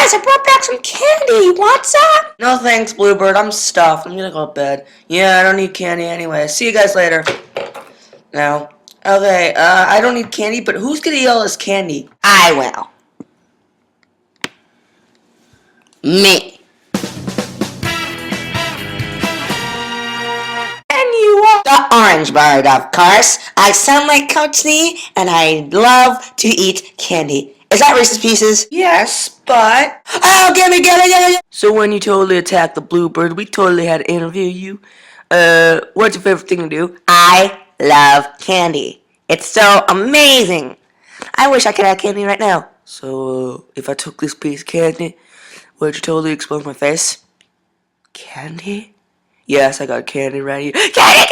guys, I brought back some candy. Want some? No thanks, Bluebird. I'm stuffed. I'm gonna go to bed. Yeah, I don't need candy anyway. See you guys later. Now, okay, I don't need candy, but who's gonna eat all this candy? I will. Me. And you are the orange bird, of course. I sound like Coach Lee, and I love to eat candy. Is that Reese's Pieces? Yes, but... Oh, gimme. So when you totally attacked the Bluebird, we totally had to interview you. What's your favorite thing to do? I love candy. It's so amazing. I wish I could have candy right now. So, if I took this piece of candy, would you totally explode my face? Candy? Yes, I got candy right here. Candy.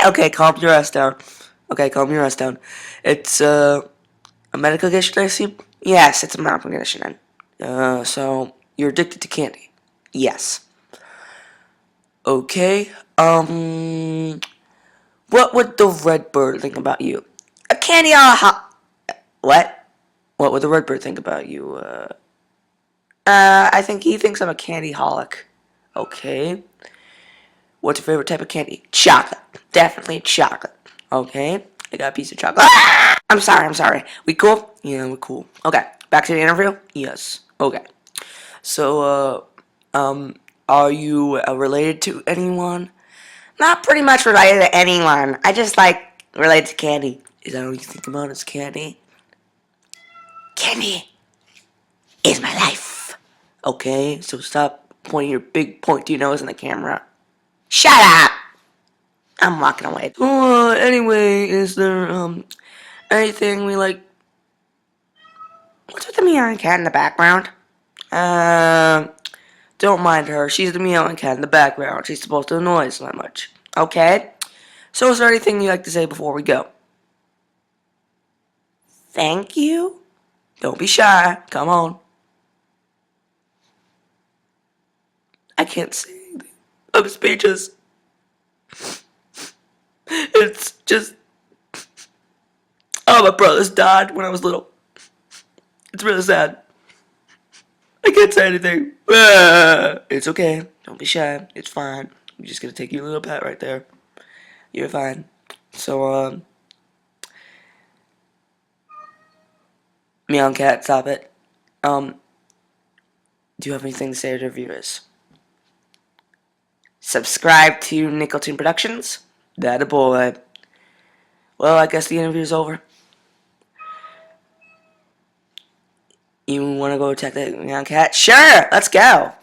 Okay, calm your ass down. It's, a medical condition, I assume? Yes, it's a medical condition. So, you're addicted to candy? Yes. Okay, what would the red bird think about you? A candy What? What would the red bird think about you? I think he thinks I'm a candy holic. Okay. What's your favorite type of candy? Chocolate. Definitely chocolate. Okay, I got a piece of chocolate. I'm sorry. We cool? Yeah, we're cool. Okay, back to the interview? Yes. Okay. So, are you related to anyone? Not pretty much related to anyone. I just like related to candy. Is that all you think about is candy? Candy is my life. Okay, so stop pointing your big pointy nose in the camera. Shut up! I'm walking away. Anyway, is there, anything we like? What's with the meowing cat in the background? Don't mind her. She's the meowing cat in the background. She's supposed to annoy us that much. Okay. So is there anything you'd like to say before we go? Thank you. Don't be shy. Come on. I can't say anything. I'm speechless. It's just... Oh, my brothers died when I was little. It's really sad. I can't say anything. It's okay. Don't be shy. It's fine. I'm just gonna take you a little pat right there. You're fine. So, Meow Cat, stop it. Do you have anything to say to our viewers? Subscribe to Nickeltoon Productions. That a boy. Well, I guess the interview's over. You wanna go attack that Meow Cat? Sure, let's go.